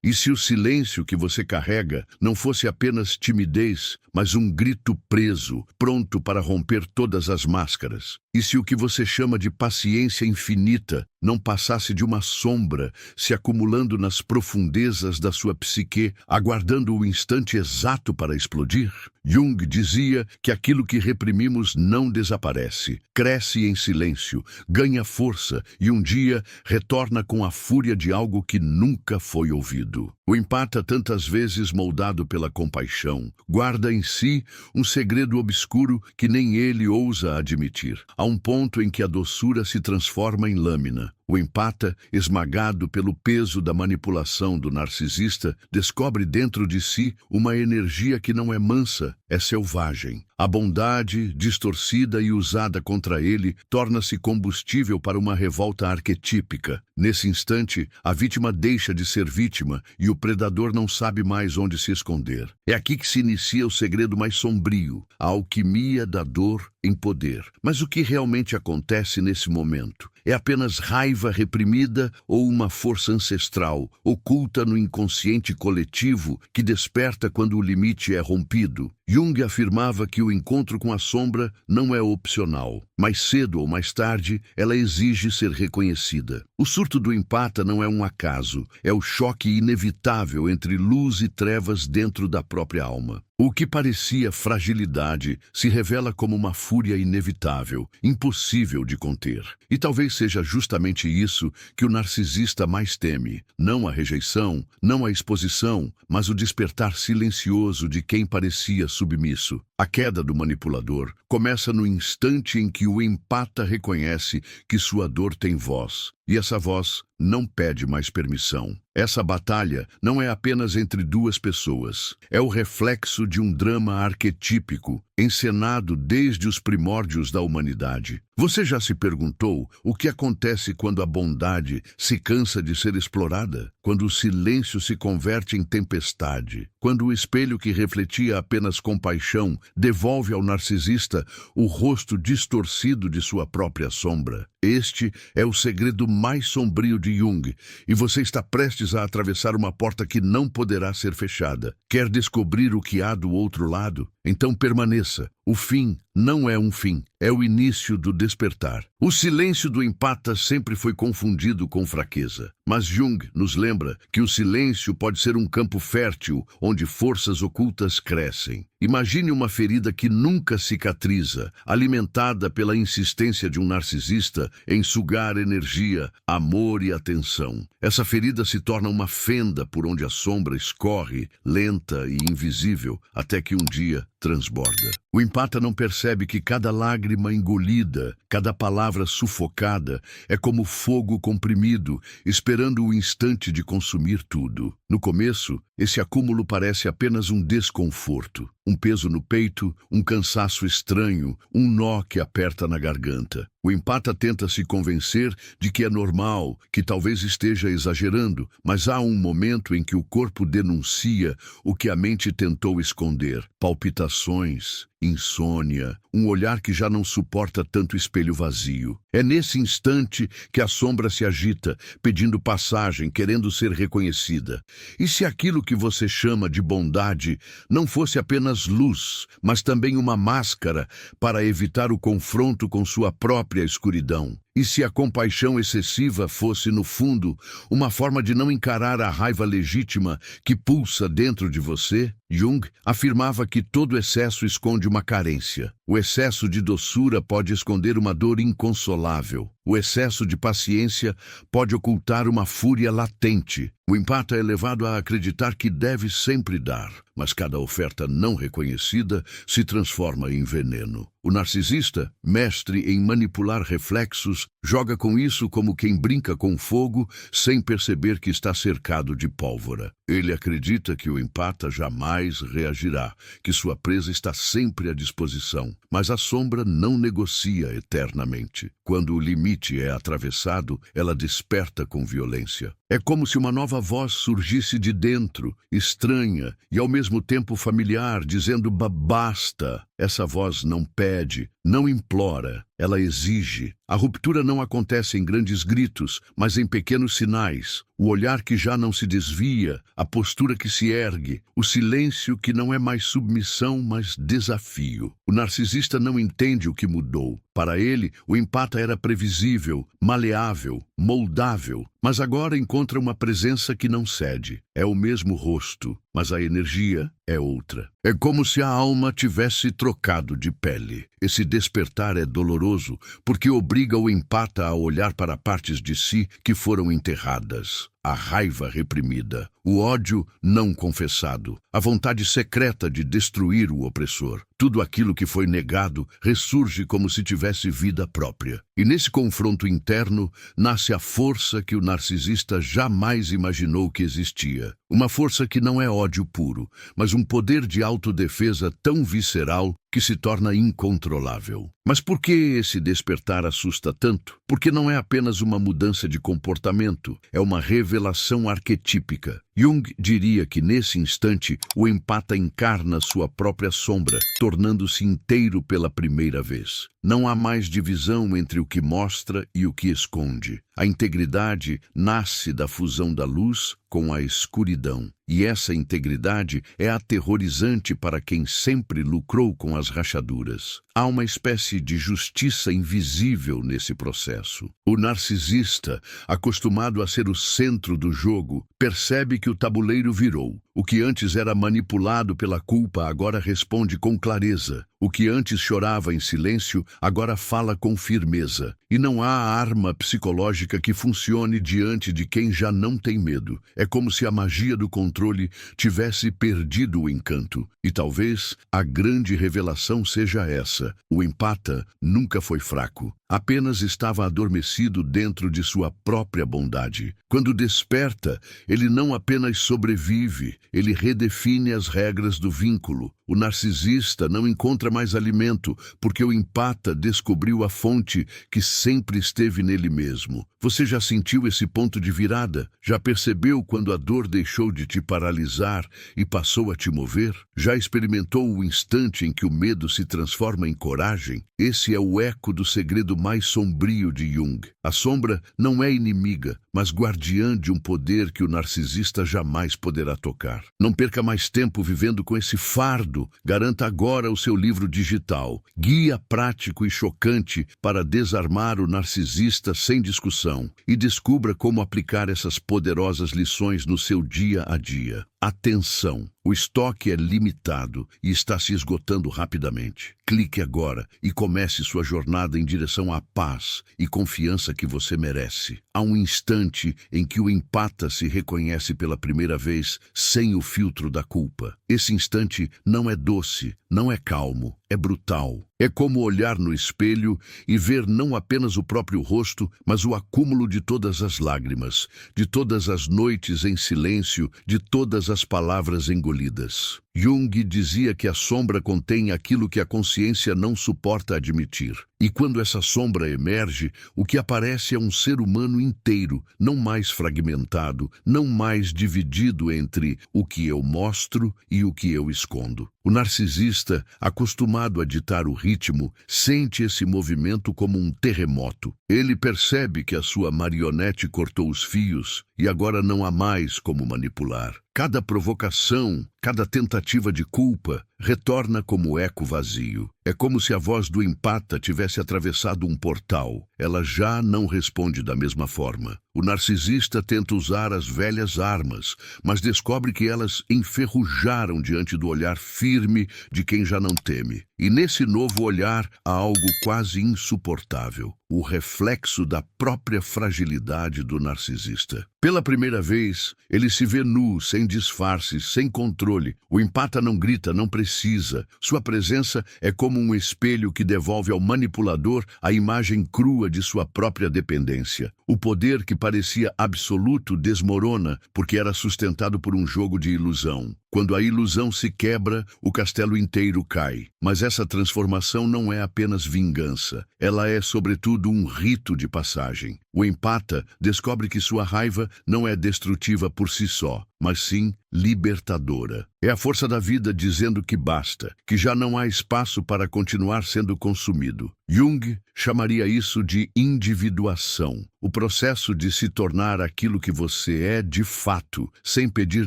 E se o silêncio que você carrega não fosse apenas timidez, mas um grito preso, pronto para romper todas as máscaras? E se o que você chama de paciência infinita não passasse de uma sombra se acumulando nas profundezas da sua psique, aguardando o instante exato para explodir? Jung dizia que aquilo que reprimimos não desaparece, cresce em silêncio, ganha força e um dia retorna com a fúria de algo que nunca foi ouvido. O empata, tantas vezes moldado pela compaixão, guarda em si um segredo obscuro que nem ele ousa admitir. Há um ponto em que a doçura se transforma em lâmina. O empata, esmagado pelo peso da manipulação do narcisista, descobre dentro de si uma energia que não é mansa, é selvagem. A bondade, distorcida e usada contra ele, torna-se combustível para uma revolta arquetípica. Nesse instante, a vítima deixa de ser vítima e o predador não sabe mais onde se esconder. É aqui que se inicia o segredo mais sombrio, a alquimia da dor em poder. Mas o que realmente acontece nesse momento? É apenas raiva reprimida ou uma força ancestral, oculta no inconsciente coletivo, que desperta quando o limite é rompido? Jung afirmava que o encontro com a sombra não é opcional. Mais cedo ou mais tarde, ela exige ser reconhecida. O surto do empata não é um acaso, é o choque inevitável entre luz e trevas dentro da própria alma. O que parecia fragilidade se revela como uma fúria inevitável, impossível de conter. E talvez seja justamente isso que o narcisista mais teme. Não a rejeição, não a exposição, mas o despertar silencioso de quem parecia submisso. A queda do manipulador começa no instante em que o empata reconhece que sua dor tem voz. E essa voz não pede mais permissão. Essa batalha não é apenas entre duas pessoas. É o reflexo de um drama arquetípico, encenado desde os primórdios da humanidade. Você já se perguntou o que acontece quando a bondade se cansa de ser explorada? Quando o silêncio se converte em tempestade? Quando o espelho que refletia apenas compaixão devolve ao narcisista o rosto distorcido de sua própria sombra? Este é o segredo mais sombrio de Jung, e você está prestes a atravessar uma porta que não poderá ser fechada. Quer descobrir o que há do outro lado? Então permaneça. O fim não é um fim, é o início do despertar. O silêncio do empata sempre foi confundido com fraqueza. Mas Jung nos lembra que o silêncio pode ser um campo fértil onde forças ocultas crescem. Imagine uma ferida que nunca cicatriza, alimentada pela insistência de um narcisista em sugar energia, amor e atenção. Essa ferida se torna uma fenda por onde a sombra escorre, lenta e invisível, até que um dia transborda. O empata não percebe que cada lágrima engolida, cada palavra sufocada, é como fogo comprimido, esperando o instante de consumir tudo. No começo, esse acúmulo parece apenas um desconforto, um peso no peito, um cansaço estranho, um nó que aperta na garganta. O empata tenta se convencer de que é normal, que talvez esteja exagerando, mas há um momento em que o corpo denuncia o que a mente tentou esconder: palpitações, insônia, um olhar que já não suporta tanto espelho vazio. É nesse instante que a sombra se agita, pedindo passagem, querendo ser reconhecida. E se aquilo que você chama de bondade não fosse apenas luz, mas também uma máscara para evitar o confronto com sua própria escuridão? E se a compaixão excessiva fosse, no fundo, uma forma de não encarar a raiva legítima que pulsa dentro de você? Jung afirmava que todo excesso esconde uma carência. O excesso de doçura pode esconder uma dor inconsolável. O excesso de paciência pode ocultar uma fúria latente. O empata é levado a acreditar que deve sempre dar, mas cada oferta não reconhecida se transforma em veneno. O narcisista, mestre em manipular reflexos, joga com isso como quem brinca com fogo sem perceber que está cercado de pólvora. Ele acredita que o empata jamais reagirá, que sua presa está sempre à disposição. Mas a sombra não negocia eternamente. Quando o limite é atravessado, ela desperta com violência. É como se uma nova voz surgisse de dentro, estranha e ao mesmo tempo familiar, dizendo basta. Essa voz não pede, não implora, ela exige. A ruptura não acontece em grandes gritos, mas em pequenos sinais. O olhar que já não se desvia, a postura que se ergue, o silêncio que não é mais submissão, mas desafio. O narcisista não entende o que mudou. Para ele, o empata era previsível, maleável, moldável, mas agora encontra uma presença que não cede. É o mesmo rosto, mas a energia é outra. É como se a alma tivesse trocado de pele. Esse despertar é doloroso, porque obriga o empata a olhar para partes de si que foram enterradas. A raiva reprimida, o ódio não confessado, a vontade secreta de destruir o opressor. Tudo aquilo que foi negado ressurge como se tivesse vida própria. E nesse confronto interno nasce a força que o narcisista jamais imaginou que existia. Uma força que não é ódio puro, mas um poder de autodefesa tão visceral que se torna incontrolável. Mas por que esse despertar assusta tanto? Porque não é apenas uma mudança de comportamento, é uma revelação arquetípica. Jung diria que nesse instante o empata encarna sua própria sombra, tornando-se inteiro pela primeira vez. Não há mais divisão entre o que mostra e o que esconde. A integridade nasce da fusão da luz com a escuridão. E essa integridade é aterrorizante para quem sempre lucrou com as rachaduras. Há uma espécie de justiça invisível nesse processo. O narcisista, acostumado a ser o centro do jogo, percebe que o tabuleiro virou. O que antes era manipulado pela culpa agora responde com clareza. O que antes chorava em silêncio agora fala com firmeza. E não há arma psicológica que funcione diante de quem já não tem medo. É como se a magia do controle tivesse perdido o encanto. E talvez a grande revelação seja essa. O empata nunca foi fraco. Apenas estava adormecido dentro de sua própria bondade. Quando desperta, ele não apenas sobrevive, ele redefine as regras do vínculo. O narcisista não encontra mais alimento, porque o empata descobriu a fonte que sempre esteve nele mesmo. Você já sentiu esse ponto de virada? Já percebeu quando a dor deixou de te paralisar e passou a te mover? Já experimentou o instante em que o medo se transforma em coragem? Esse é o eco do segredo mais sombrio de Jung. A sombra não é inimiga, mas guardiã de um poder que o narcisista jamais poderá tocar. Não perca mais tempo vivendo com esse fardo. Garanta agora o seu livro digital, Guia Prático e Chocante para Desarmar o Narcisista Sem Discussão, e descubra como aplicar essas poderosas lições no seu dia a dia. Atenção! O estoque é limitado e está se esgotando rapidamente. Clique agora e comece sua jornada em direção à paz e confiança que você merece. Há um instante em que o empata se reconhece pela primeira vez sem o filtro da culpa. Esse instante não é doce, não é calmo, é brutal. É como olhar no espelho e ver não apenas o próprio rosto, mas o acúmulo de todas as lágrimas, de todas as noites em silêncio, de todas as palavras engolidas. Jung dizia que a sombra contém aquilo que a consciência não suporta admitir. E quando essa sombra emerge, o que aparece é um ser humano inteiro, não mais fragmentado, não mais dividido entre o que eu mostro e o que eu escondo. O narcisista, acostumado a ditar o ritmo, sente esse movimento como um terremoto. Ele percebe que a sua marionete cortou os fios e agora não há mais como manipular. Cada provocação, cada tentativa de culpa, retorna como eco vazio. É como se a voz do empata tivesse atravessado um portal. Ela já não responde da mesma forma. O narcisista tenta usar as velhas armas, mas descobre que elas enferrujaram diante do olhar firme de quem já não teme. E nesse novo olhar há algo quase insuportável, o reflexo da própria fragilidade do narcisista. Pela primeira vez, ele se vê nu, sem disfarce, sem controle. O empata não grita, não precisa. Sua presença é como um espelho que devolve ao manipulador a imagem crua de sua própria dependência. O poder que parecia absoluto desmorona porque era sustentado por um jogo de ilusão. Quando a ilusão se quebra, o castelo inteiro cai. Mas essa transformação não é apenas vingança. Ela é, sobretudo, um rito de passagem. O empata descobre que sua raiva não é destrutiva por si só, mas sim libertadora. É a força da vida dizendo que basta, que já não há espaço para continuar sendo consumido. Jung chamaria isso de individuação, o processo de se tornar aquilo que você é de fato, sem pedir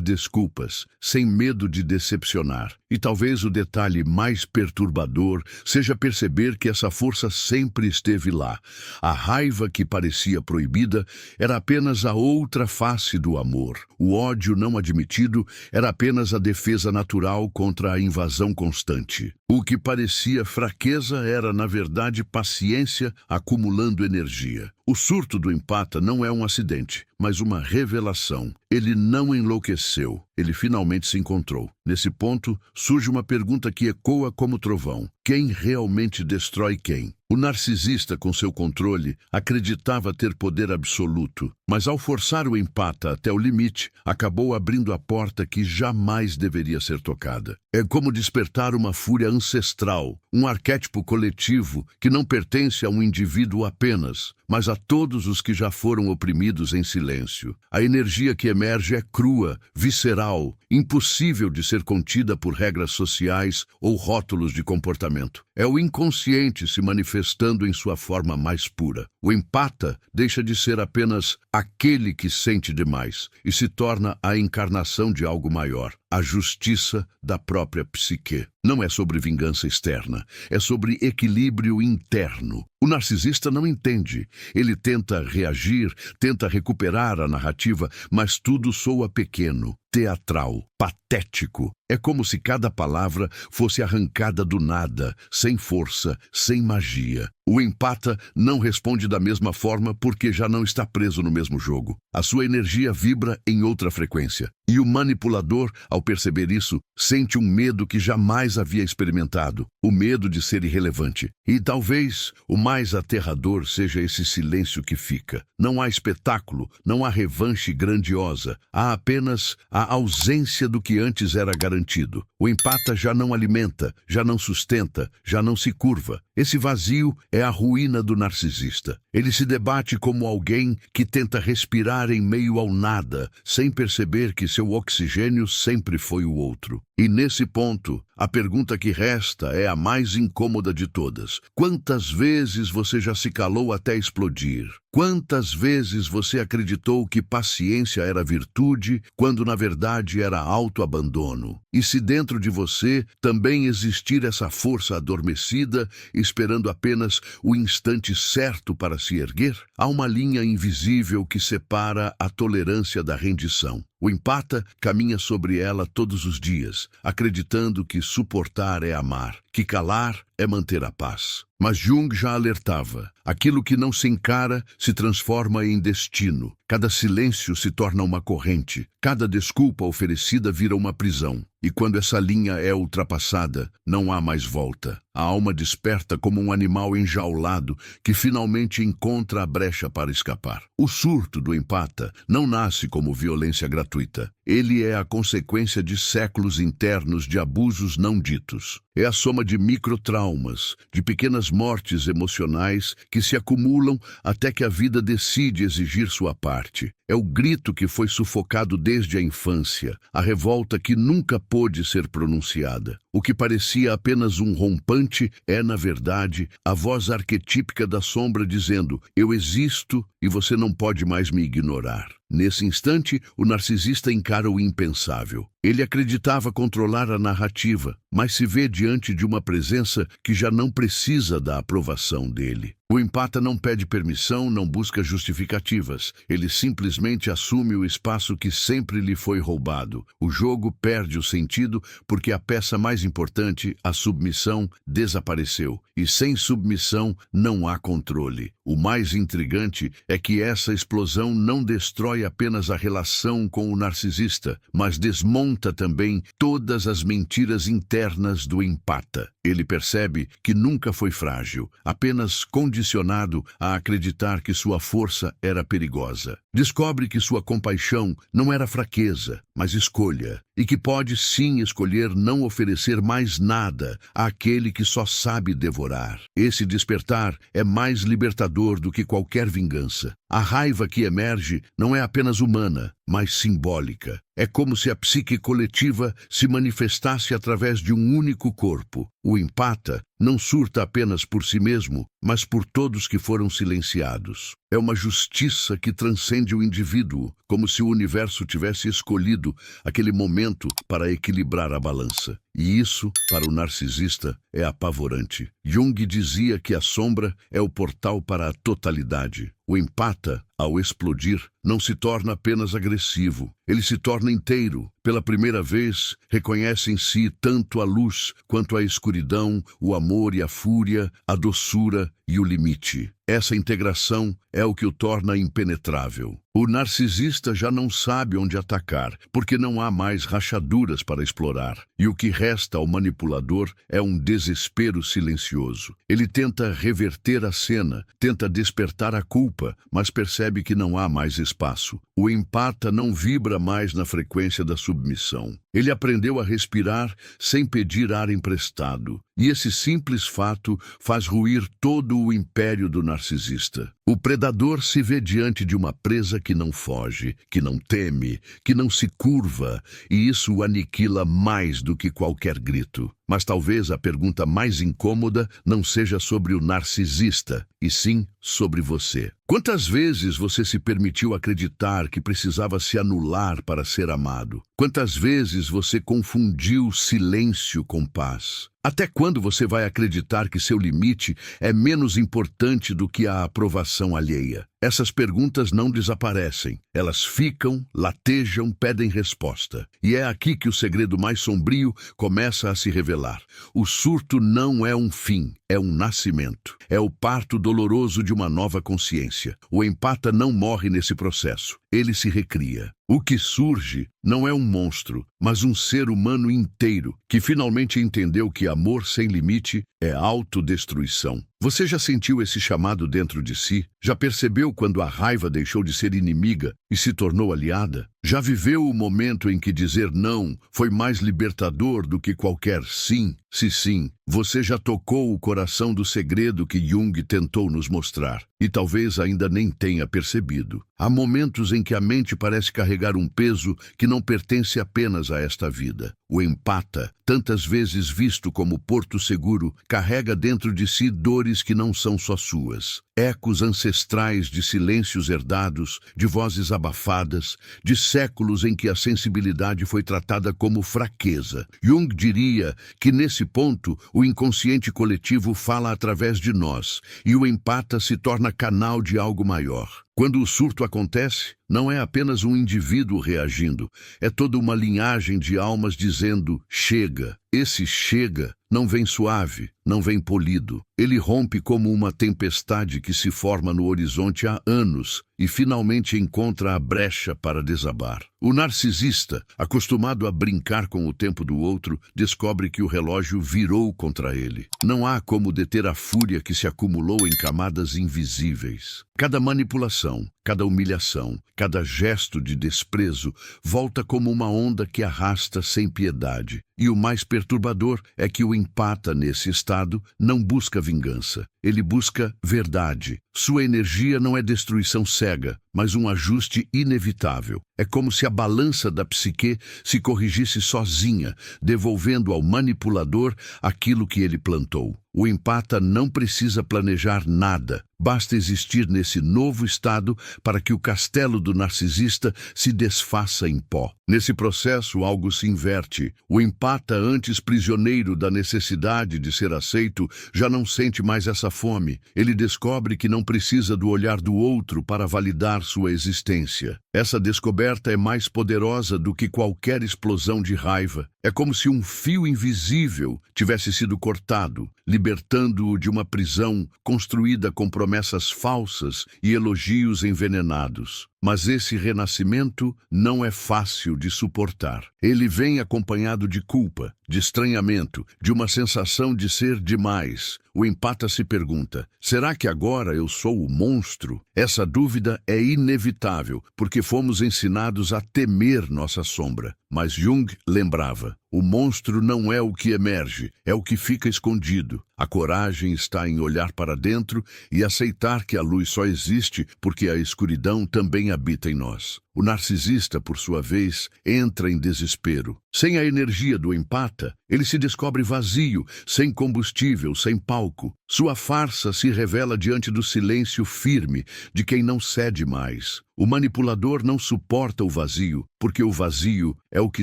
desculpas, sem medo de decepcionar. E talvez o detalhe mais perturbador seja perceber que essa força sempre esteve lá. A raiva que parecia proibida era apenas a outra face do amor. O ódio não admitido era apenas a defesa natural contra a invasão constante. O que parecia fraqueza era, na verdade, paciência acumulando energia. O surto do empata não é um acidente, mas uma revelação. Ele não enlouqueceu, ele finalmente se encontrou. Nesse ponto, surge uma pergunta que ecoa como trovão. Quem realmente destrói quem? O narcisista, com seu controle, acreditava ter poder absoluto, mas ao forçar o empata até o limite, acabou abrindo a porta que jamais deveria ser tocada. É como despertar uma fúria ancestral, um arquétipo coletivo que não pertence a um indivíduo apenas, mas a todos os que já foram oprimidos em silêncio. A energia que emerge é crua, visceral, impossível de ser contida por regras sociais ou rótulos de comportamento. É o inconsciente se manifestando em sua forma mais pura. O empata deixa de ser apenas aquele que sente demais e se torna a encarnação de algo maior, a justiça da própria psique. Não é sobre vingança externa, é sobre equilíbrio interno. O narcisista não entende. Ele tenta reagir, tenta recuperar a narrativa, mas tudo soa pequeno, teatral, patético. É como se cada palavra fosse arrancada do nada, sem força, sem magia. O empata não responde da mesma forma porque já não está preso no mesmo jogo. A sua energia vibra em outra frequência. E o manipulador, ao perceber isso, sente um medo que jamais havia experimentado. O medo de ser irrelevante. E talvez o mais aterrador seja esse silêncio que fica. Não há espetáculo, não há revanche grandiosa. Há apenas a ausência do que antes era garantido. O empata já não alimenta, já não sustenta, já não se curva. Esse vazio é a ruína do narcisista. Ele se debate como alguém que tenta respirar em meio ao nada, sem perceber que seu oxigênio sempre foi o outro. E nesse ponto, a pergunta que resta é a mais incômoda de todas. Quantas vezes você já se calou até explodir? Quantas vezes você acreditou que paciência era virtude, quando na verdade era autoabandono? E se dentro de você também existir essa força adormecida, esperando apenas o instante certo para se erguer? Há uma linha invisível que separa a tolerância da rendição. O empata caminha sobre ela todos os dias, acreditando que suportar é amar, que calar é manter a paz. Mas Jung já alertava: aquilo que não se encara se transforma em destino. Cada silêncio se torna uma corrente, cada desculpa oferecida vira uma prisão. E quando essa linha é ultrapassada, não há mais volta. A alma desperta como um animal enjaulado que finalmente encontra a brecha para escapar. O surto do empata não nasce como violência gratuita. Ele é a consequência de séculos internos de abusos não ditos. É a soma de microtraumas, de pequenas mortes emocionais que se acumulam até que a vida decide exigir sua parte. É o grito que foi sufocado desde a infância, a revolta que nunca pôde ser pronunciada. O que parecia apenas um rompante é, na verdade, a voz arquetípica da sombra dizendo: eu existo e você não pode mais me ignorar. Nesse instante, o narcisista encara o impensável. Ele acreditava controlar a narrativa, mas se vê diante de uma presença que já não precisa da aprovação dele. O empata não pede permissão, não busca justificativas. Ele simplesmente assume o espaço que sempre lhe foi roubado. O jogo perde o sentido porque a peça mais importante, a submissão, desapareceu. E sem submissão não há controle. O mais intrigante é que essa explosão não destrói apenas a relação com o narcisista, mas desmonta também todas as mentiras internas do empata. Ele percebe que nunca foi frágil, apenas condicionado a acreditar que sua força era perigosa. Descobre que sua compaixão não era fraqueza, mas escolha, e que pode sim escolher não oferecer mais nada àquele que só sabe devorar. Esse despertar é mais libertador do que qualquer vingança. A raiva que emerge não é apenas humana, mas simbólica. É como se a psique coletiva se manifestasse através de um único corpo. O empata não surta apenas por si mesmo, mas por todos que foram silenciados. É uma justiça que transcende o indivíduo, como se o universo tivesse escolhido aquele momento para equilibrar a balança. E isso, para o narcisista, é apavorante. Jung dizia que a sombra é o portal para a totalidade. O empata, ao explodir, não se torna apenas agressivo. Ele se torna inteiro. Pela primeira vez, reconhece em si tanto a luz quanto a escuridão, o amor e a fúria, a doçura e o limite. Essa integração é o que o torna impenetrável. O narcisista já não sabe onde atacar, porque não há mais rachaduras para explorar. E o que resta ao manipulador é um desespero silencioso. Ele tenta reverter a cena, tenta despertar a culpa, mas percebe que não há mais espaço. O empata não vibra mais na frequência da submissão. Ele aprendeu a respirar sem pedir ar emprestado. E esse simples fato faz ruir todo o império do narcisista. O predador se vê diante de uma presa que não foge, que não teme, que não se curva, e isso o aniquila mais do que qualquer grito. Mas talvez a pergunta mais incômoda não seja sobre o narcisista, e sim sobre você. Quantas vezes você se permitiu acreditar que precisava se anular para ser amado? Quantas vezes você confundiu silêncio com paz? Até quando você vai acreditar que seu limite é menos importante do que a aprovação alheia? Essas perguntas não desaparecem. Elas ficam, latejam, pedem resposta. E é aqui que o segredo mais sombrio começa a se revelar. O surto não é um fim, é um nascimento. É o parto doloroso de uma nova consciência. O empata não morre nesse processo. Ele se recria. O que surge não é um monstro, mas um ser humano inteiro que finalmente entendeu que amor sem limite é autodestruição. Você já sentiu esse chamado dentro de si? Já percebeu quando a raiva deixou de ser inimiga e se tornou aliada? Já viveu o momento em que dizer não foi mais libertador do que qualquer sim? Se sim, você já tocou o coração do segredo que Jung tentou nos mostrar, e talvez ainda nem tenha percebido. Há momentos em que a mente parece carregar um peso que não pertence apenas a esta vida. O empata, tantas vezes visto como porto seguro, carrega dentro de si dores que não são só suas. Ecos ancestrais de silêncios herdados, de vozes abafadas, de séculos em que a sensibilidade foi tratada como fraqueza. Jung diria que nesse ponto o inconsciente coletivo fala através de nós, e o empata se torna canal de algo maior. Quando o surto acontece, não é apenas um indivíduo reagindo, é toda uma linhagem de almas dizendo chega. Esse chega não vem suave, não vem polido. Ele rompe como uma tempestade que se forma no horizonte há anos e finalmente encontra a brecha para desabar. O narcisista, acostumado a brincar com o tempo do outro, descobre que o relógio virou contra ele. Não há como deter a fúria que se acumulou em camadas invisíveis. Cada manipulação, cada humilhação, cada gesto de desprezo volta como uma onda que arrasta sem piedade. E o mais perturbador é que o empata nesse estado não busca vingança. Ele busca verdade. Sua energia não é destruição cega, mas um ajuste inevitável. É como se a balança da psique se corrigisse sozinha, devolvendo ao manipulador aquilo que ele plantou. O empata não precisa planejar nada. Basta existir nesse novo estado para que o castelo do narcisista se desfaça em pó. Nesse processo, algo se inverte. O empata, antes prisioneiro da necessidade de ser aceito, já não sente mais essa fome. Ele descobre que não precisa do olhar do outro para validar sua existência. Essa descoberta é mais poderosa do que qualquer explosão de raiva. É como se um fio invisível tivesse sido cortado, libertando-o de uma prisão construída com promessas falsas e elogios envenenados. Mas esse renascimento não é fácil de suportar. Ele vem acompanhado de culpa, de estranhamento, de uma sensação de ser demais. O empata se pergunta: será que agora eu sou o monstro? Essa dúvida é inevitável, porque fomos ensinados a temer nossa sombra. Mas Jung lembrava: o monstro não é o que emerge, é o que fica escondido. A coragem está em olhar para dentro e aceitar que a luz só existe porque a escuridão também habita em nós. O narcisista, por sua vez, entra em desespero. Sem a energia do empata, ele se descobre vazio, sem combustível, sem palco. Sua farsa se revela diante do silêncio firme de quem não cede mais. O manipulador não suporta o vazio, porque o vazio é o que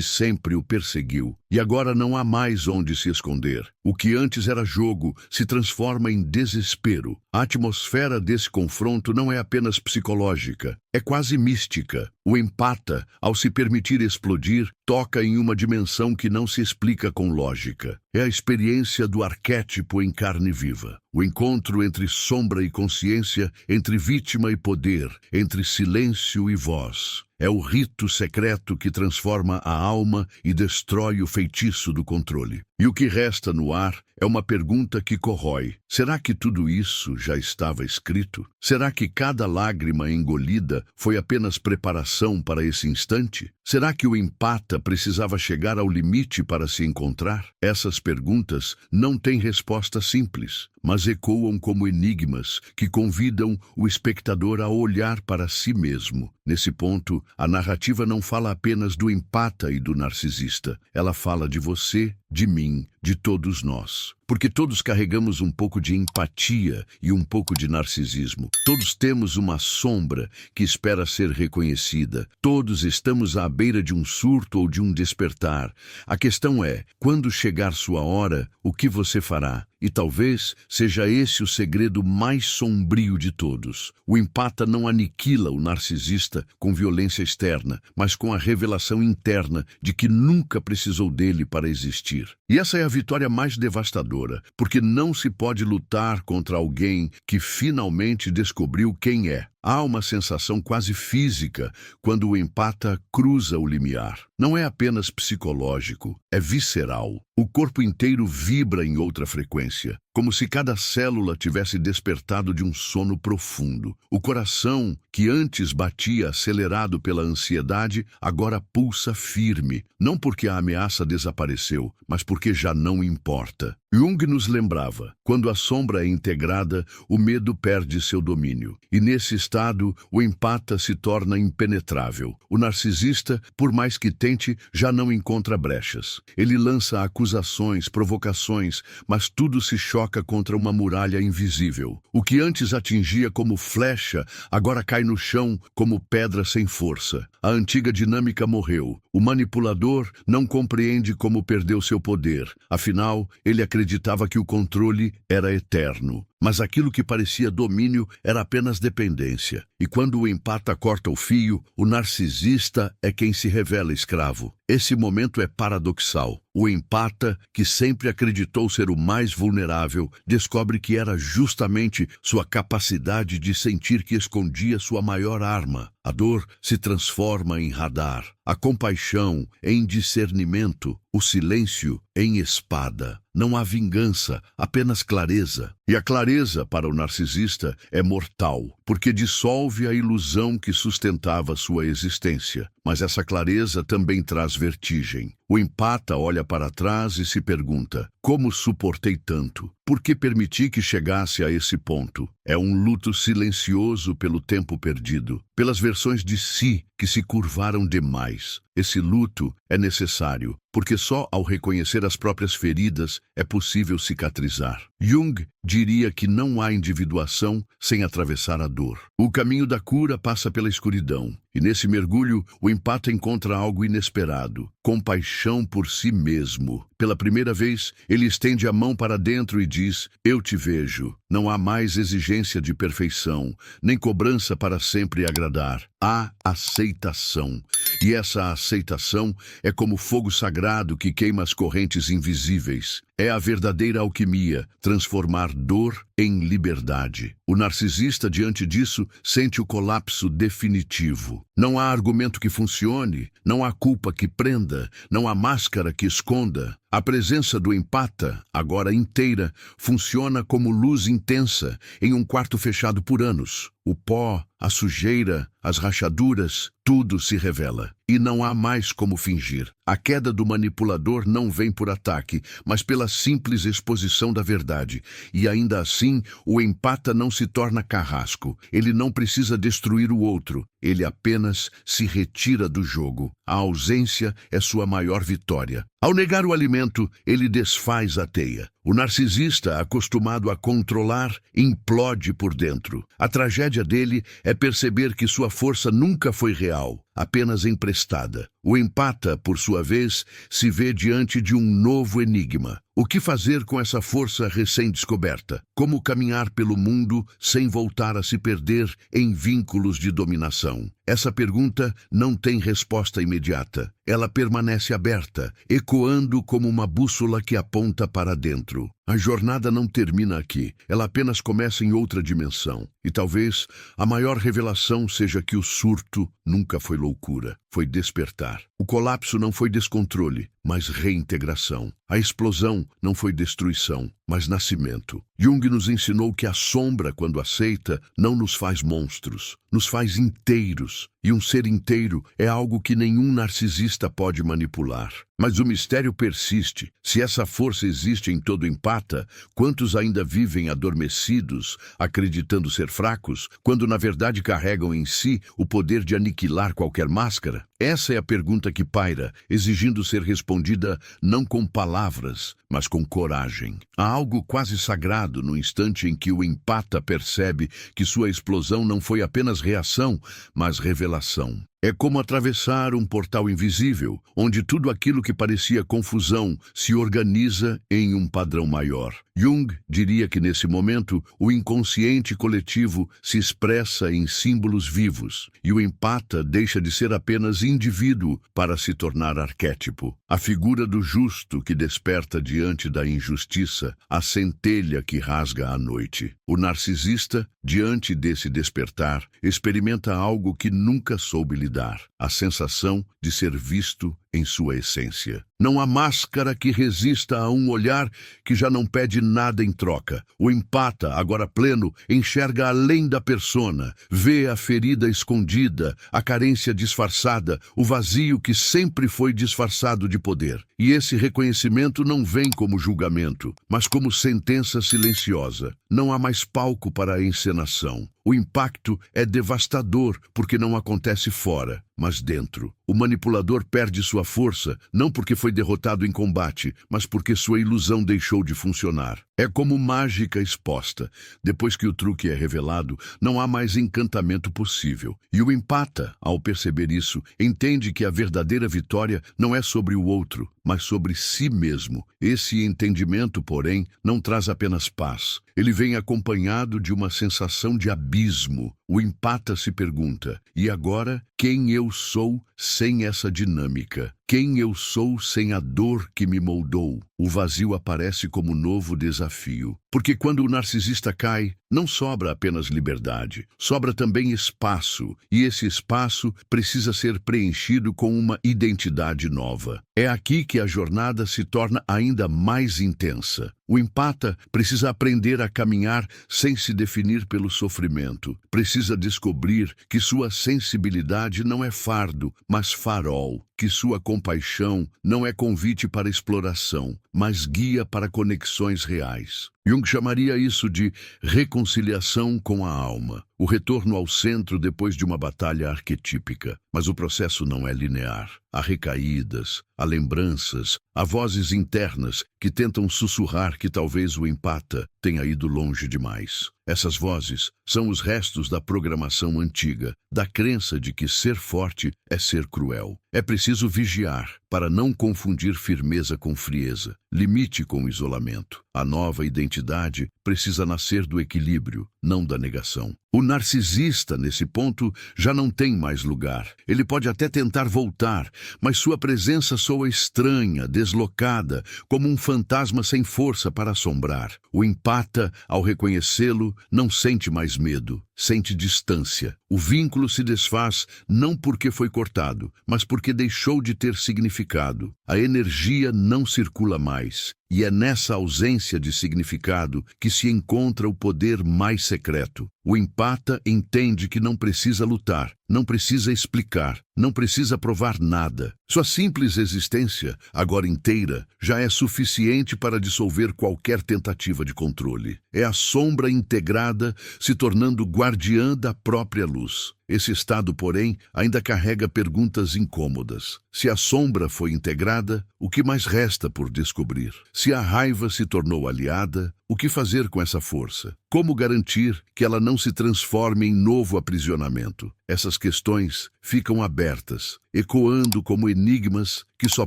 sempre o perseguiu. E agora não há mais onde se esconder. O que antes era jogo se transforma em desespero. A atmosfera desse confronto não é apenas psicológica, é quase mística. O empata, ao se permitir explodir, toca em uma dimensão que não se explica com lógica. É a experiência do arquétipo em carne viva. O encontro entre sombra e consciência, entre vítima e poder, entre silêncio e voz. É o rito secreto que transforma a alma e destrói o feitiço do controle. E o que resta no ar é uma pergunta que corrói. Será que tudo isso já estava escrito? Será que cada lágrima engolida foi apenas preparação para esse instante? Será que o empata precisava chegar ao limite para se encontrar? Essas perguntas não têm resposta simples, mas ecoam como enigmas que convidam o espectador a olhar para si mesmo. Nesse ponto, a narrativa não fala apenas do empata e do narcisista. Ela fala de você, de mim, de todos nós. Porque todos carregamos um pouco de empatia e um pouco de narcisismo. Todos temos uma sombra que espera ser reconhecida. Todos estamos à beira de um surto ou de um despertar. A questão é, quando chegar sua hora, o que você fará? E talvez seja esse o segredo mais sombrio de todos. O empata não aniquila o narcisista com violência externa, mas com a revelação interna de que nunca precisou dele para existir. E essa é a vitória mais devastadora, porque não se pode lutar contra alguém que finalmente descobriu quem é. Há uma sensação quase física quando o empata cruza o limiar. Não é apenas psicológico, é visceral. O corpo inteiro vibra em outra frequência, como se cada célula tivesse despertado de um sono profundo. O coração, que antes batia acelerado pela ansiedade, agora pulsa firme, não porque a ameaça desapareceu, mas porque já não importa. Jung nos lembrava: quando a sombra é integrada, o medo perde seu domínio. E nesse estado, o empata se torna impenetrável. O narcisista, por mais que tente, já não encontra brechas. Ele lança acusações, provocações, mas tudo se choca contra uma muralha invisível. O que antes atingia como flecha, agora cai no chão como pedra sem força. A antiga dinâmica morreu. O manipulador não compreende como perdeu seu poder. Afinal, ele acreditava que o controle era eterno. Mas aquilo que parecia domínio era apenas dependência. E quando o empata corta o fio, o narcisista é quem se revela escravo. Esse momento é paradoxal. O empata, que sempre acreditou ser o mais vulnerável, descobre que era justamente sua capacidade de sentir que escondia sua maior arma. A dor se transforma em radar, a compaixão em discernimento, o silêncio em espada. Não há vingança, apenas clareza. E a clareza, para o narcisista, é mortal, porque dissolve a ilusão que sustentava sua existência. Mas essa clareza também traz vertigem. O empata olha para trás e se pergunta: como suportei tanto? Por que permiti que chegasse a esse ponto? É um luto silencioso pelo tempo perdido, pelas versões de si que se curvaram demais. Esse luto é necessário, porque só ao reconhecer as próprias feridas é possível cicatrizar. Jung diria que não há individuação sem atravessar a dor. O caminho da cura passa pela escuridão, e nesse mergulho o empata encontra algo inesperado: compaixão por si mesmo. Pela primeira vez, ele estende a mão para dentro e diz: eu te vejo. Não há mais exigência de perfeição, nem cobrança para sempre agradar. Há aceitação. E essa aceitação é como fogo sagrado que queima as correntes invisíveis. É a verdadeira alquimia, transformar dor em liberdade. O narcisista, diante disso, sente o colapso definitivo. Não há argumento que funcione, não há culpa que prenda, não há máscara que esconda. A presença do empata, agora inteira, funciona como luz intensa em um quarto fechado por anos. O pó, a sujeira, as rachaduras, tudo se revela. E não há mais como fingir. A queda do manipulador não vem por ataque, mas pela simples exposição da verdade. E ainda assim, o empata não se torna carrasco. Ele não precisa destruir o outro. Ele apenas se retira do jogo. A ausência é sua maior vitória. Ao negar o alimento, ele desfaz a teia. O narcisista, acostumado a controlar, implode por dentro. A tragédia dele é perceber que sua força nunca foi real, apenas emprestada. O empata, por sua vez, se vê diante de um novo enigma. O que fazer com essa força recém-descoberta? Como caminhar pelo mundo sem voltar a se perder em vínculos de dominação? Essa pergunta não tem resposta imediata. Ela permanece aberta, ecoando como uma bússola que aponta para dentro. A jornada não termina aqui, ela apenas começa em outra dimensão. E talvez a maior revelação seja que o surto nunca foi loucura, foi despertar. O colapso não foi descontrole, mas reintegração. A explosão não foi destruição, mas nascimento. Jung nos ensinou que a sombra, quando aceita, não nos faz monstros, nos faz inteiros. E um ser inteiro é algo que nenhum narcisista pode manipular. Mas o mistério persiste. Se essa força existe em todo empata, quantos ainda vivem adormecidos, acreditando ser fracos, quando na verdade carregam em si o poder de aniquilar qualquer máscara? Essa é a pergunta que paira, exigindo ser respondida não com palavras, mas com coragem. Há algo quase sagrado no instante em que o empata percebe que sua explosão não foi apenas reação, mas revelação. É como atravessar um portal invisível, onde tudo aquilo que parecia confusão se organiza em um padrão maior. Jung diria que nesse momento, o inconsciente coletivo se expressa em símbolos vivos, e o empata deixa de ser apenas indivíduo para se tornar arquétipo. A figura do justo que desperta diante da injustiça, a centelha que rasga a noite. O narcisista, diante desse despertar, experimenta algo que nunca soube lidar, a sensação de ser visto em sua essência. Não há máscara que resista a um olhar que já não pede nada em troca. O empata, agora pleno, enxerga além da persona, vê a ferida escondida, a carência disfarçada, o vazio que sempre foi disfarçado de poder. E esse reconhecimento não vem como julgamento, mas como sentença silenciosa. Não há mais palco para a encenação. O impacto é devastador porque não acontece fora, mas dentro. O manipulador perde sua força, não porque foi derrotado em combate, mas porque sua ilusão deixou de funcionar. É como mágica exposta. Depois que o truque é revelado, não há mais encantamento possível. E o empata, ao perceber isso, entende que a verdadeira vitória não é sobre o outro, mas sobre si mesmo. Esse entendimento, porém, não traz apenas paz. Ele vem acompanhado de uma sensação de abismo. O empata se pergunta: e agora, quem eu sou sem essa dinâmica? Quem eu sou sem a dor que me moldou? O vazio aparece como novo desafio. Porque quando o narcisista cai, não sobra apenas liberdade, sobra também espaço, e esse espaço precisa ser preenchido com uma identidade nova. É aqui que a jornada se torna ainda mais intensa. O empata precisa aprender a caminhar sem se definir pelo sofrimento. Precisa descobrir que sua sensibilidade não é fardo, mas farol. Que sua compaixão não é convite para exploração, mas guia para conexões reais. Jung chamaria isso de reconciliação com a alma, o retorno ao centro depois de uma batalha arquetípica. Mas o processo não é linear. Há recaídas, há lembranças, há vozes internas que tentam sussurrar que talvez o empata tenha ido longe demais. Essas vozes são os restos da programação antiga, da crença de que ser forte é ser cruel. É preciso vigiar para não confundir firmeza com frieza, limite com isolamento. A nova identidade precisa nascer do equilíbrio, não da negação. O narcisista, nesse ponto, já não tem mais lugar. Ele pode até tentar voltar, mas sua presença soa estranha, deslocada, como um fantasma sem força para assombrar. O empata, ao reconhecê-lo, não sente mais medo, sente distância. O vínculo se desfaz não porque foi cortado, mas porque deixou de ter significado. A energia não circula mais. E é nessa ausência de significado que se encontra o poder mais secreto. O empata entende que não precisa lutar, não precisa explicar, não precisa provar nada. Sua simples existência, agora inteira, já é suficiente para dissolver qualquer tentativa de controle. É a sombra integrada se tornando guardiã da própria luz. Esse estado, porém, ainda carrega perguntas incômodas. Se a sombra foi integrada, o que mais resta por descobrir? Se a raiva se tornou aliada, o que fazer com essa força? Como garantir que ela não se transforme em novo aprisionamento? Essas questões ficam abertas, ecoando como enigmas que só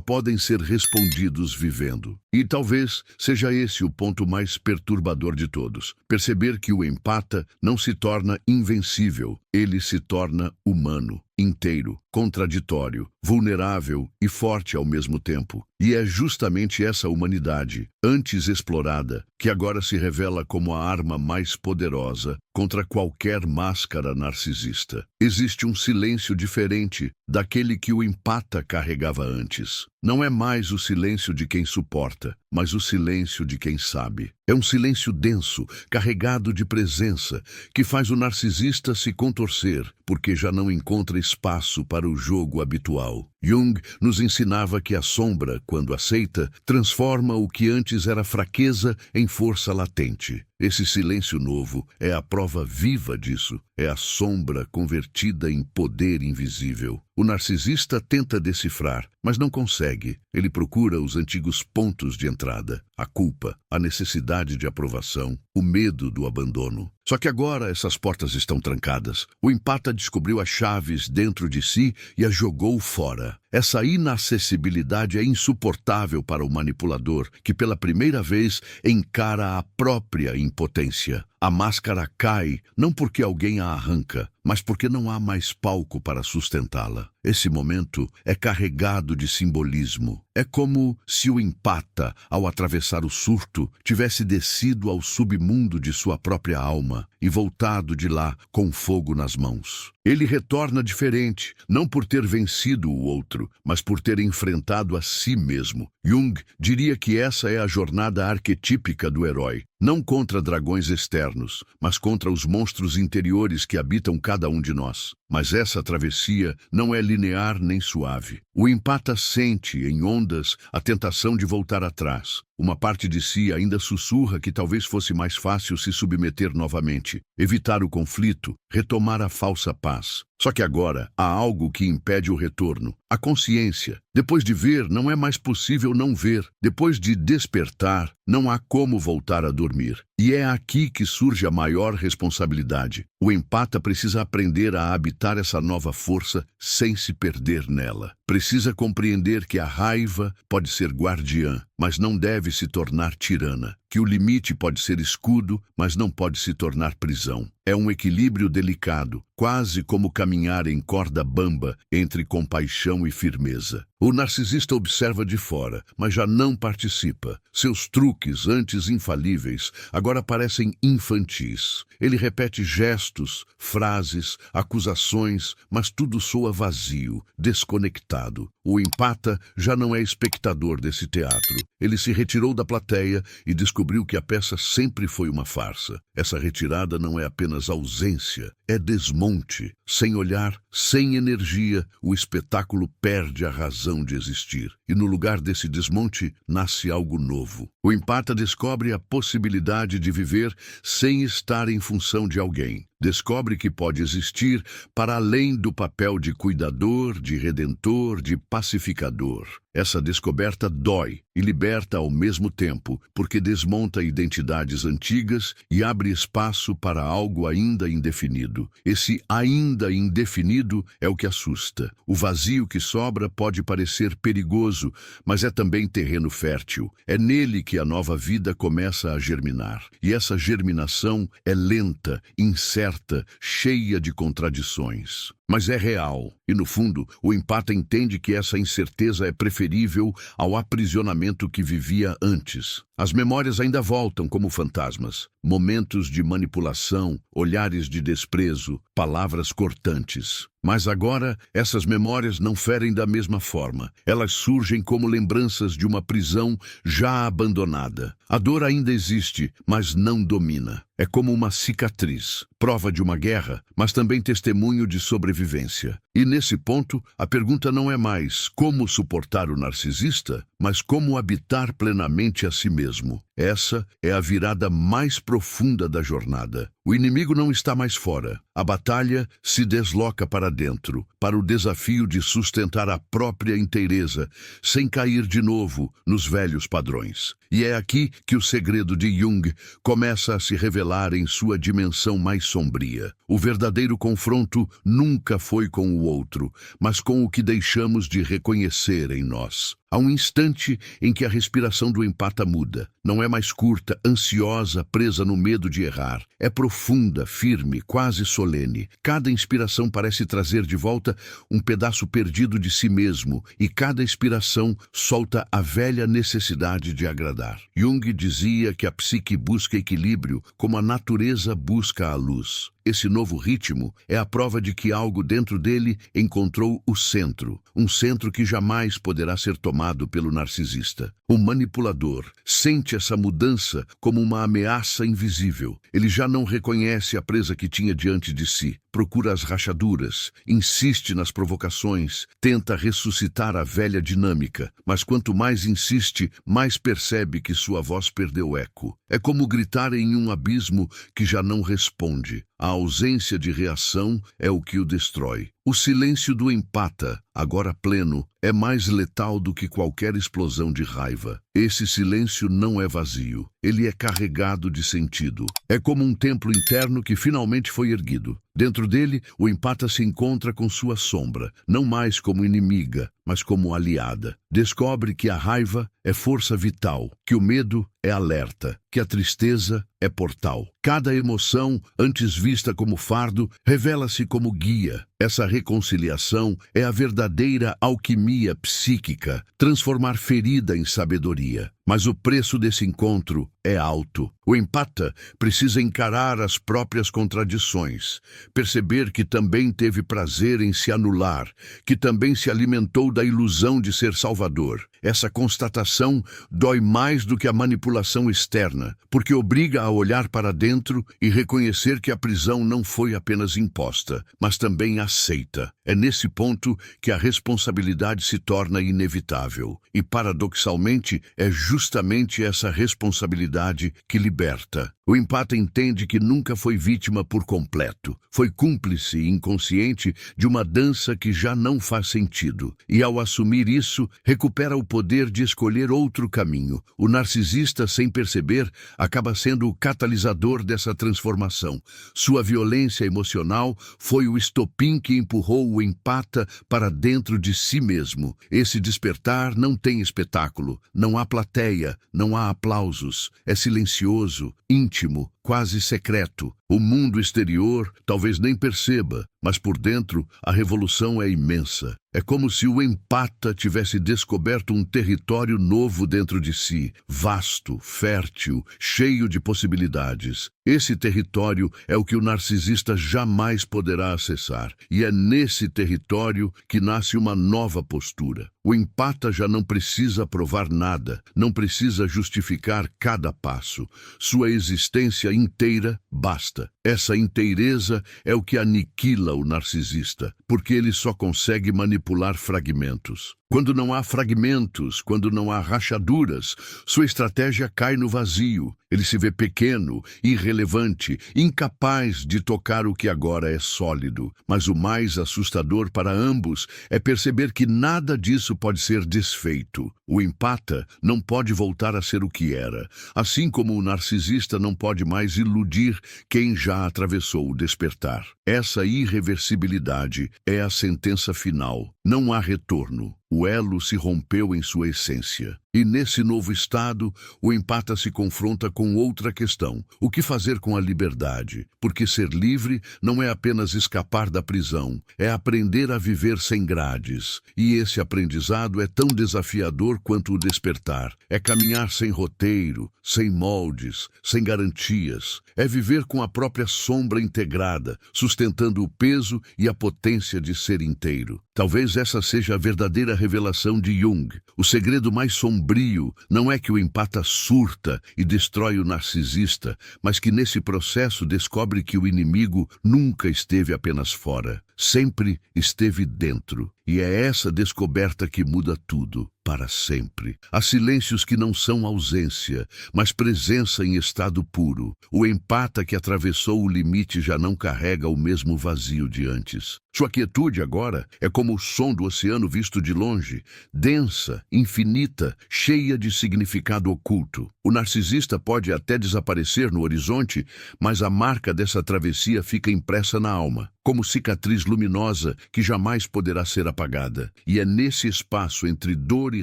podem ser respondidos vivendo. E talvez seja esse o ponto mais perturbador de todos. Perceber que o empata não se torna invencível, ele se torna humano, inteiro, contraditório, vulnerável e forte ao mesmo tempo. E é justamente essa humanidade, antes explorada, que agora se revela como a arma mais poderosa contra qualquer máscara narcisista. Existe um silêncio diferente daquele que o empata carregava antes. Não é mais o silêncio de quem suporta, mas o silêncio de quem sabe. É um silêncio denso, carregado de presença, que faz o narcisista se contorcer, porque já não encontra espaço para o jogo habitual. Jung nos ensinava que a sombra, quando aceita, transforma o que antes era fraqueza em força latente. Esse silêncio novo é a prova viva disso. É a sombra convertida em poder invisível. O narcisista tenta decifrar, mas não consegue. Ele procura os antigos pontos de entrada: a culpa, a necessidade de aprovação, o medo do abandono. Só que agora essas portas estão trancadas. O empata descobriu as chaves dentro de si e as jogou fora. Essa inacessibilidade é insuportável para o manipulador, que pela primeira vez encara a própria impotência. A máscara cai, não porque alguém a arranca, mas porque não há mais palco para sustentá-la. Esse momento é carregado de simbolismo. É como se o empata, ao atravessar o surto, tivesse descido ao submundo de sua própria alma e voltado de lá com fogo nas mãos. Ele retorna diferente, não por ter vencido o outro, mas por ter enfrentado a si mesmo. Jung diria que essa é a jornada arquetípica do herói, não contra dragões externos, mas contra os monstros interiores que habitam cada um de nós. Mas essa travessia não é linear nem suave. O empata sente, em ondas, a tentação de voltar atrás. Uma parte de si ainda sussurra que talvez fosse mais fácil se submeter novamente, evitar o conflito, retomar a falsa paz. Só que agora há algo que impede o retorno: a consciência. Depois de ver, não é mais possível não ver. Depois de despertar, não há como voltar a dormir. E é aqui que surge a maior responsabilidade. O empata precisa aprender a habitar essa nova força sem se perder nela. Precisa compreender que a raiva pode ser guardiã, mas não deve se tornar tirana. Que o limite pode ser escudo, mas não pode se tornar prisão. É um equilíbrio delicado, quase como caminhar em corda bamba entre compaixão e firmeza. O narcisista observa de fora, mas já não participa. Seus truques, antes infalíveis, agora parecem infantis. Ele repete gestos, frases, acusações, mas tudo soa vazio, desconectado. O empata já não é espectador desse teatro. Ele se retirou da plateia e descobriu descobriu que a peça sempre foi uma farsa. Essa retirada não é apenas ausência, é desmonte. Sem olhar, sem energia, o espetáculo perde a razão de existir. E no lugar desse desmonte, nasce algo novo. O empata descobre a possibilidade de viver sem estar em função de alguém. Descobre que pode existir para além do papel de cuidador, de redentor, de pacificador. Essa descoberta dói e liberta ao mesmo tempo, porque desmonta identidades antigas e abre espaço para algo ainda indefinido. Esse ainda indefinido é o que assusta. O vazio que sobra pode parecer perigoso, mas é também terreno fértil. É nele que a nova vida começa a germinar. E essa germinação é lenta, incerta, cheia de contradições. Mas é real, e no fundo, o empata entende que essa incerteza é preferível ao aprisionamento que vivia antes. As memórias ainda voltam como fantasmas, momentos de manipulação, olhares de desprezo, palavras cortantes. Mas agora, essas memórias não ferem da mesma forma. Elas surgem como lembranças de uma prisão já abandonada. A dor ainda existe, mas não domina. É como uma cicatriz, prova de uma guerra, mas também testemunho de sobrevivência. E nesse ponto, a pergunta não é mais como suportar o narcisista, mas como habitar plenamente a si mesmo. Essa é a virada mais profunda da jornada. O inimigo não está mais fora. A batalha se desloca para dentro, para o desafio de sustentar a própria inteireza, sem cair de novo nos velhos padrões. E é aqui que o segredo de Jung começa a se revelar em sua dimensão mais sombria. O verdadeiro confronto nunca foi com o outro, mas com o que deixamos de reconhecer em nós. Há um instante em que a respiração do empata muda. Não é mais curta, ansiosa, presa no medo de errar. É profunda, firme, quase solene. Cada inspiração parece trazer de volta um pedaço perdido de si mesmo, e cada expiração solta a velha necessidade de agradar. Jung dizia que a psique busca equilíbrio como a natureza busca a luz. Esse novo ritmo é a prova de que algo dentro dele encontrou o centro, um centro que jamais poderá ser tomado pelo narcisista. O manipulador sente essa mudança como uma ameaça invisível. Ele já não reconhece a presa que tinha diante de si, procura as rachaduras, insiste nas provocações, tenta ressuscitar a velha dinâmica, mas quanto mais insiste, mais percebe que sua voz perdeu eco. É como gritar em um abismo que já não responde. A ausência de reação é o que o destrói. O silêncio do empata, agora pleno, é mais letal do que qualquer explosão de raiva. Esse silêncio não é vazio, ele é carregado de sentido. É como um templo interno que finalmente foi erguido. Dentro dele, o empata se encontra com sua sombra, não mais como inimiga, mas como aliada. Descobre que a raiva é força vital, que o medo é alerta, que a tristeza é portal. Cada emoção, antes vista como fardo, revela-se como guia. Essa reconciliação é a verdadeira alquimia psíquica, transformar ferida em sabedoria. Mas o preço desse encontro é alto. O empata precisa encarar as próprias contradições, perceber que também teve prazer em se anular, que também se alimentou da ilusão de ser salvador. Essa constatação dói mais do que a manipulação externa, porque obriga a olhar para dentro e reconhecer que a prisão não foi apenas imposta, mas também aceita. É nesse ponto que a responsabilidade se torna inevitável. E, paradoxalmente, é justamente essa responsabilidade que liberta. O empata entende que nunca foi vítima por completo. Foi cúmplice inconsciente de uma dança que já não faz sentido. E ao assumir isso, recupera o poder de escolher outro caminho. O narcisista, sem perceber, acaba sendo o catalisador dessa transformação. Sua violência emocional foi o estopim que empurrou o empata para dentro de si mesmo. Esse despertar não tem espetáculo, não há plateia, não há aplausos. É silencioso, íntimo, quase secreto. O mundo exterior talvez nem perceba, mas por dentro a revolução é imensa. É como se o empata tivesse descoberto um território novo dentro de si, vasto, fértil, cheio de possibilidades. Esse território é o que o narcisista jamais poderá acessar, e é nesse território que nasce uma nova postura. O empata já não precisa provar nada, não precisa justificar cada passo. Sua existência inteira basta. Essa inteireza é o que aniquila o narcisista, porque ele só consegue manipular fragmentos. Quando não há fragmentos, quando não há rachaduras, sua estratégia cai no vazio. Ele se vê pequeno, irrelevante, incapaz de tocar o que agora é sólido. Mas o mais assustador para ambos é perceber que nada disso pode ser desfeito. O empata não pode voltar a ser o que era, assim como o narcisista não pode mais iludir quem já atravessou o despertar. Essa irreversibilidade é a sentença final. Não há retorno. O elo se rompeu em sua essência. E nesse novo estado, o empata se confronta com outra questão. O que fazer com a liberdade? Porque ser livre não é apenas escapar da prisão, é aprender a viver sem grades. E esse aprendizado é tão desafiador quanto o despertar. É caminhar sem roteiro, sem moldes, sem garantias. É viver com a própria sombra integrada, sustentando o peso e a potência de ser inteiro. Talvez essa seja a verdadeira revelação de Jung. O segredo mais sombrio não é que o empata surta e destrói o narcisista, mas que nesse processo descobre que o inimigo nunca esteve apenas fora, sempre esteve dentro. E é essa descoberta que muda tudo, para sempre. Há silêncios que não são ausência, mas presença em estado puro. O empata que atravessou o limite já não carrega o mesmo vazio de antes. Sua quietude agora é como o som do oceano visto de longe, densa, infinita, cheia de significado oculto. O narcisista pode até desaparecer no horizonte, mas a marca dessa travessia fica impressa na alma, como cicatriz luminosa que jamais poderá ser apagada. E é nesse espaço entre dor e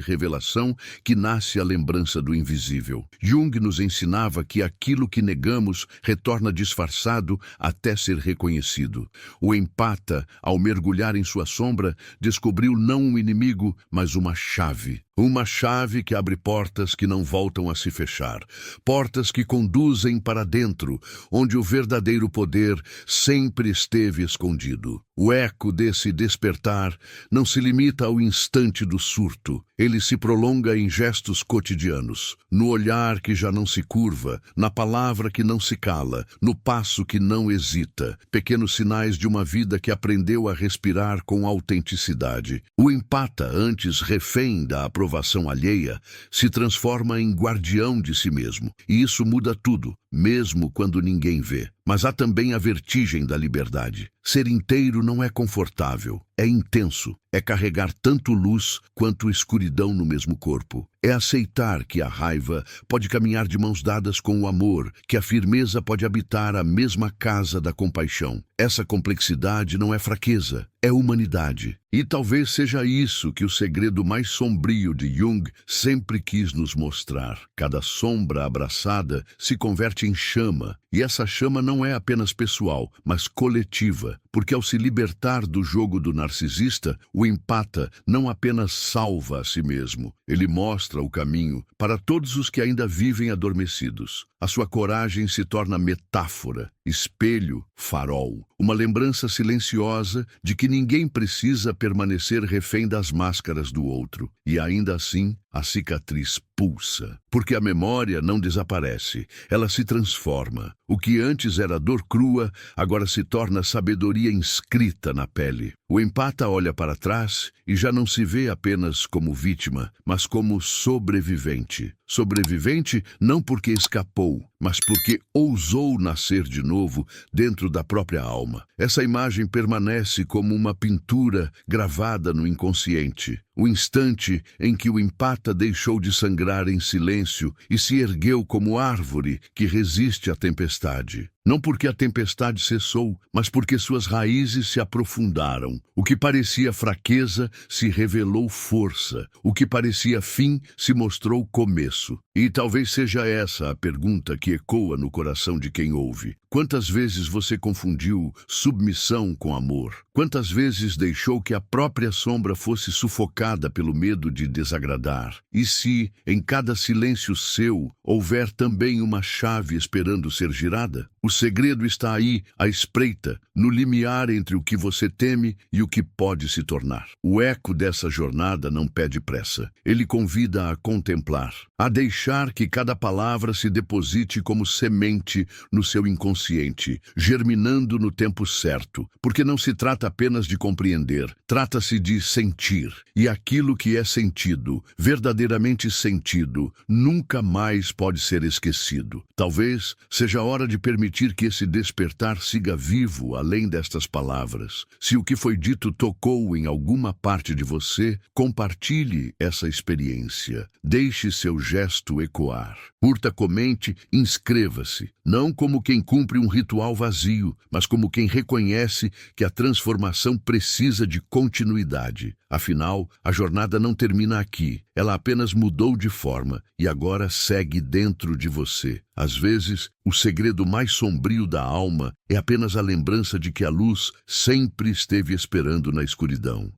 revelação que nasce a lembrança do invisível. Jung nos ensinava que aquilo que negamos retorna disfarçado até ser reconhecido. O empata, ao mergulhar em sua sombra, descobriu não um inimigo, mas uma chave. Uma chave que abre portas que não voltam a se fechar. Portas que conduzem para dentro, onde o verdadeiro poder sempre esteve escondido. O eco desse despertar não se limita ao instante do surto. Ele se prolonga em gestos cotidianos, no olhar que já não se curva, na palavra que não se cala, no passo que não hesita. Pequenos sinais de uma vida que aprendeu a respirar com autenticidade. O empata, antes refém da aprovação alheia, se transforma em guardião de si mesmo. E isso muda tudo, mesmo quando ninguém vê. Mas há também a vertigem da liberdade. Ser inteiro não é confortável, é intenso. É carregar tanto luz quanto escuridão no mesmo corpo. É aceitar que a raiva pode caminhar de mãos dadas com o amor, que a firmeza pode habitar a mesma casa da compaixão. Essa complexidade não é fraqueza, é humanidade. E talvez seja isso que o segredo mais sombrio de Jung sempre quis nos mostrar. Cada sombra abraçada se converte em chama, e essa chama não é apenas pessoal, mas coletiva, porque ao se libertar do jogo do narcisista, o empata não apenas salva a si mesmo, ele mostra o caminho para todos os que ainda vivem adormecidos. A sua coragem se torna metáfora, espelho, farol, uma lembrança silenciosa de que ninguém precisa permanecer refém das máscaras do outro. E ainda assim, a cicatriz pulsa, porque a memória não desaparece, ela se transforma. O que antes era dor crua, agora se torna sabedoria inscrita na pele. O empata olha para trás e já não se vê apenas como vítima, mas como sobrevivente. Sobrevivente não porque escapou, mas porque ousou nascer de novo dentro da própria alma. Essa imagem permanece como uma pintura gravada no inconsciente. o instante em que o empata deixou de sangrar em silêncio e se ergueu como árvore que resiste à tempestade. Não porque a tempestade cessou, mas porque suas raízes se aprofundaram. O que parecia fraqueza se revelou força. O que parecia fim se mostrou começo. E talvez seja essa a pergunta que ecoa no coração de quem ouve. Quantas vezes você confundiu submissão com amor? Quantas vezes deixou que a própria sombra fosse sufocada pelo medo de desagradar? E se, em cada silêncio seu, houver também uma chave esperando ser girada? O segredo está aí, à espreita, no limiar entre o que você teme e o que pode se tornar. O eco dessa jornada não pede pressa. Ele convida a contemplar, a deixar que cada palavra se deposite como semente no seu inconsciente, germinando no tempo certo, porque não se trata apenas de compreender, trata-se de sentir. E aquilo que é sentido, verdadeiramente sentido, nunca mais pode ser esquecido. Talvez seja a hora de permitir que esse despertar siga vivo além destas palavras. Se o que foi dito tocou em alguma parte de você, compartilhe essa experiência. Deixe seu gesto ecoar. Curta, comente, inscreva-se. Não como quem cumpre um ritual vazio, mas como quem reconhece que a transformação precisa de continuidade. Afinal, a jornada não termina aqui. Ela apenas mudou de forma e agora segue dentro de você. Às vezes, o segredo mais sombrio da alma é apenas a lembrança de que a luz sempre esteve esperando na escuridão.